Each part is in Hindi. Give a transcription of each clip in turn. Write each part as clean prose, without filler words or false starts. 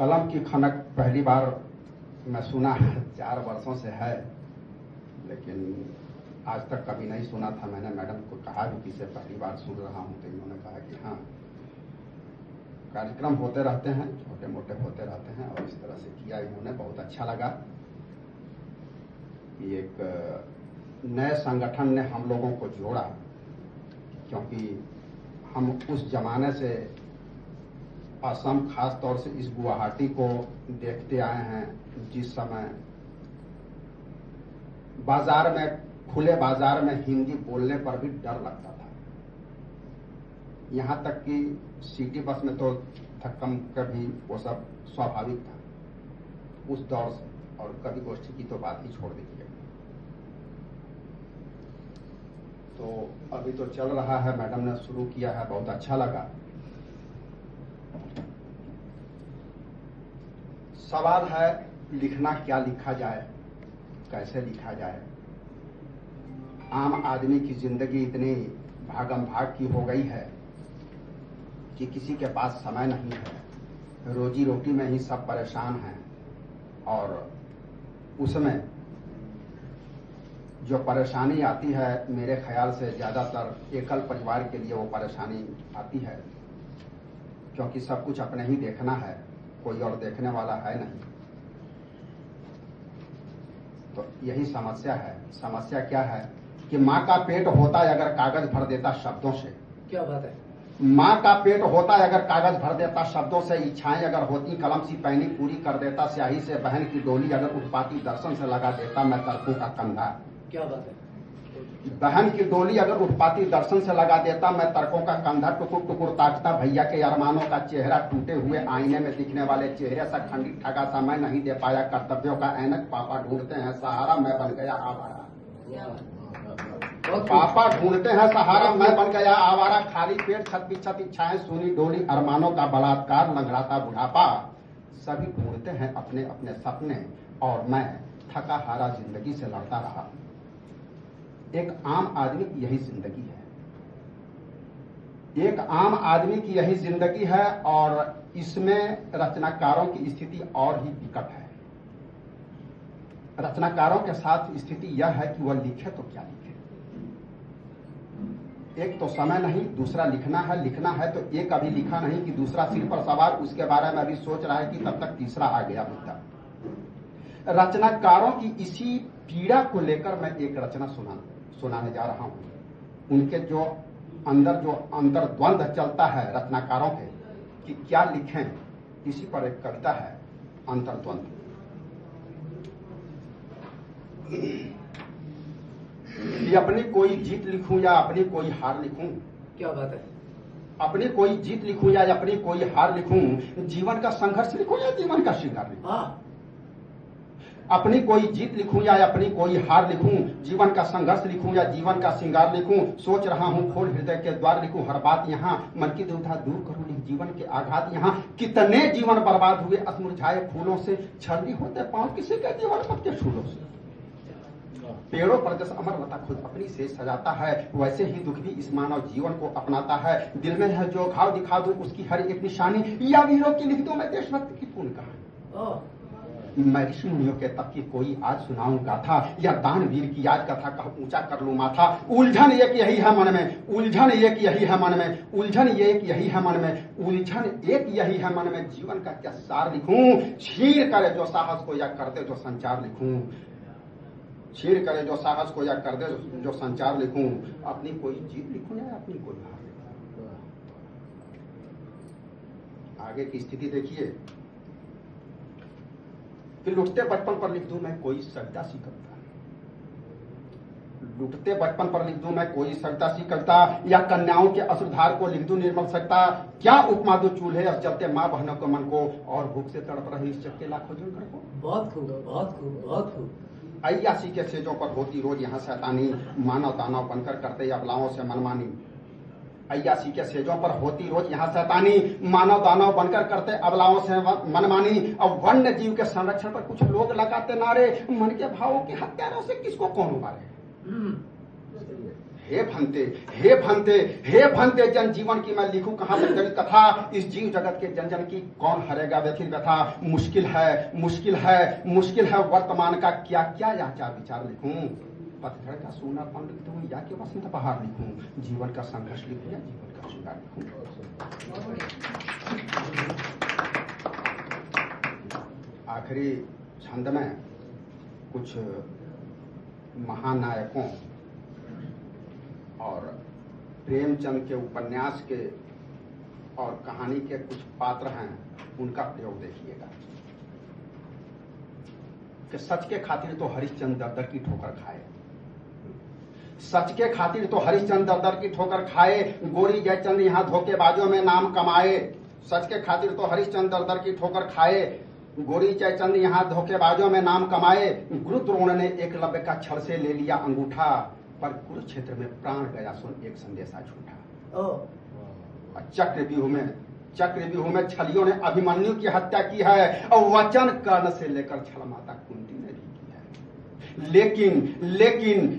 कलम की खनक पहली बार मैं सुना 4 वर्षों से है, लेकिन आज तक कभी नहीं सुना था। मैंने मैडम को कहा भी कि इसे पहली बार सुन रहा हूं, तो इन्होंने कहा कि हाँ, कार्यक्रम होते रहते हैं, छोटे मोटे होते रहते हैं, और इस तरह से किया इन्होंने। बहुत अच्छा लगा कि एक नए संगठन ने हम लोगों को जोड़ा, क्योंकि हम उस जमाने से असम, खास तौर से इस गुवाहाटी को देखते आए हैं जिस समय बाजार में, खुले बाजार में हिंदी बोलने पर भी डर लगता था। यहाँ तक कि सिटी बस में तो धक्कम कभी वो सब स्वाभाविक था उस दौर से, और कभी गोष्ठी की तो बात ही छोड़ दीजिए। तो अभी तो चल रहा है, मैडम ने शुरू किया है, बहुत अच्छा लगा। सवाल है लिखना, क्या लिखा जाए, कैसे लिखा जाए। आम आदमी की जिंदगी इतनी भागम भाग की हो गई है कि किसी के पास समय नहीं है, रोजी रोटी में ही सब परेशान हैं, और उसमें जो परेशानी आती है, मेरे ख्याल से ज्यादातर एकल परिवार के लिए वो परेशानी आती है, क्योंकि सब कुछ अपने ही देखना है, कोई और देखने वाला है नहीं। तो यही समस्या है। समस्या क्या है कि माँ का पेट होता है अगर कागज भर देता शब्दों से। क्या बात है। माँ का पेट होता है अगर कागज भर देता शब्दों से, इच्छाएं अगर होती कलम सी पैनी पूरी कर देता, स्याही से बहन की डोली अगर उत्पाती दर्शन से लगा देता मैं तर्कों का कंधा। क्या बात है। बहन की डोली अगर उत्पाती दर्शन से लगा देता मैं तर्कों का कंधा, टुकुर टुकुर ताकता भैया के अरमानों का चेहरा, टूटे हुए आईने में दिखने वाले चेहरे सा खंडित ठगा सा मैं नहीं दे पाया कर्तव्यों का ऐनक, पापा ढूंढते हैं सहारा मैं बन गया आवारा। पापा ढूंढते हैं सहारा मैं बन गया आवारा, खाली पेट छत छत इच्छाएं सूनी डोली, अरमानों का बलात्कार लंगड़ाता बुढ़ापा, सभी ढूंढते हैं अपने अपने सपने, और मैं थका हारा जिंदगी से लड़ता रहा। एक आम आदमी की यही जिंदगी है, एक आम आदमी की यही जिंदगी है, और इसमें रचनाकारों की स्थिति और ही विकट है। रचनाकारों के साथ स्थिति यह है कि वह लिखे तो क्या लिखे। एक तो समय नहीं, दूसरा लिखना है। लिखना है तो एक अभी लिखा नहीं कि दूसरा सिर पर सवार, उसके बारे में अभी सोच रहा है कि तब तक तीसरा आ गया मुद्दा। रचनाकारों की इसी पीड़ा को लेकर मैं एक रचना सुनाने जा रहा हूं। उनके जो अंदर जो अंतर्द्वंद चलता है रचनाकारों के कि क्या लिखें, इसी पर एक कविता है, अंतर्द्वंद। कि अपनी कोई जीत लिखूं या अपनी कोई हार लिखूं। क्या बात है। अपनी कोई जीत लिखूं या अपनी कोई हार लिखूं, जीवन का संघर्ष लिखूं या जीवन का श्रृंगार लिखूं। अपनी कोई जीत लिखूं या अपनी कोई हार लिखूं, जीवन का संघर्ष लिखूं या जीवन का श्रृंगार लिखूं, सोच रहा हूं खोल हृदय के द्वार लिखूं हर बात यहाँ, मन की दुविधा दूर करूं लिख जीवन के आघात यहाँ। कितने जीवन बर्बाद हुए असमुरझाए फूलों से, छलनी होते पांव किसी के जीवन पद के फूलों से। पेड़ों पर जैसे अमरलता खुद अपनी से सजाता है, वैसे ही दुख भी इस मानव जीवन को अपनाता है। दिल में है जो घाव दिखा दूं उसकी हर एक निशानी, या वीरों की लिख दूं मैं देशभक्ति की पूर्ण कहानी। मैं ऋषि मुनियों के तब की कोई आज सुनाऊं गाथा, या दानवीर की आज कथा कह ऊंचा कर लूं माथा। उलझन एक यही है मन में, उलझन एक यही है मन में, उलझन एक यही है मन में, उलझन एक यही है मन में, जीवन का क्या सार लिखूं। छीर करे जो साहस को या कर दे जो संचार लिखूं, छीर करे जो साहस को या कर दे जो संचार लिखूं। अपनी कोई जीत लिखूं या अपनी कोई हार लिखूं। आगे की स्थिति देखिए कि लुटते बचपन पर लिख दूं मैं कोई सविता सी कविता, लुटते बचपन पर लिख दूं मैं कोई सविता सी कविता, या कन्याओं के असुरधार को लिख दूं निर्मल सकता। क्या उपमा दूं चूल्हे अब जलते माँ बहनों को मन को, और भूख से तड़प रहे इस चक्के लाखों जनकर को। बहुत खूब, बहुत खूब, बहुत खूब। अय्यासी के सेजों पर होती रोज यहाँ शैतानी, मानव दानव बनकर करते अबलाओं से मनमानी। अय्यासी के सेजों पर होती रोज यहाँ शैतानी, मानव दानव बनकर करते अबलाओं से मनमानी। अब वन्य जीव के संरक्षण पर कुछ लोग लगाते नारे, मन के भावों के हत्यारों से किसको कौन उबारे। हे भंते, हे भंते, हे भंते जन जीवन की मैं लिखूं कहां संजलित कथा। इस जीव जगत के जन जन की कौन हरेगा व्यथित व्यथा। मुश्किल है, मुश्किल है, मुश्किल है वर्तमान का क्या क्या याचार विचार लिखूं। पतझड़ का सूनापन लिख दूं या कि वसंत बहार लिखूं। जीवन का संघर्ष लिखूं या जीवन का श्रृंगार लिखूं। आखिरी छंद में कुछ महानायकों और प्रेमचंद के उपन्यास के और कहानी के कुछ पात्र हैं, उनका प्रयोग देखिएगा कि सच के खातिर तो हरिश्चंद्र दर दर की ठोकर खाए, सच के खातिर तो हरिश्चंद्र दर दर की ठोकर खाए। गोरी जयचंद यहां धोखेबाजों में नाम कमाए। सच के खातिर तो हरिश्चंद्र दर दर की ठोकर खाए। गोरी जयचंद यहां धोखेबाजों में नाम कमाए। गुरुद्रोण ने एकलव्य का छड़ से ले लिया अंगूठा, पर कुरुक्षेत्र में प्राण गया सुन एक संदेशा झूठा। चक्रव्यूह में छलियों ने अभिमन्यु की हत्या की है और वचन कर्ण से लेकर छल माता कुंती ने भी की है।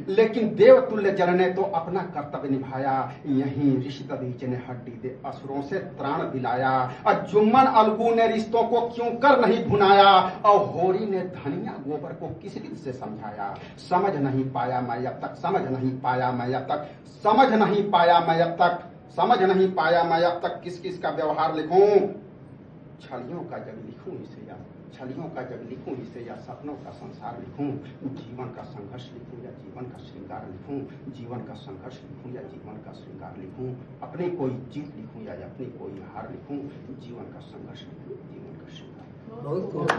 लेकिन देवतुल्य जन ने तो अपना कर्तव्य निभाया। यहीं ऋषिदधीच ने हड्डी दे असुरों से त्राण दिलाया। और जुम्मन अलगू ने रिश्तों को क्यों कर नहीं भुनाया। और होरी ने धनिया गोबर को किस रीत से समझाया। समझ नहीं पाया मैं अब तक, समझ नहीं पाया मैं अब तक, समझ नहीं पाया मैं अब तक, समझ नहीं पाया मैं अब तक किस किस का व्यवहार लिखूं। छलियों का जग लिखूं इसे या छलियों का जग लिखूं इसे या सपनों का संसार लिखूं। जीवन का संघर्ष लिखूं या जीवन का श्रृंगार लिखूं। जीवन का संघर्ष लिखूं या जीवन का श्रृंगार लिखूं। अपनी कोई जीत लिखूं या अपनी कोई हार लिखूं। जीवन का संघर्ष लिखूं, जीवन का श्रृंगार। बहुत खूब।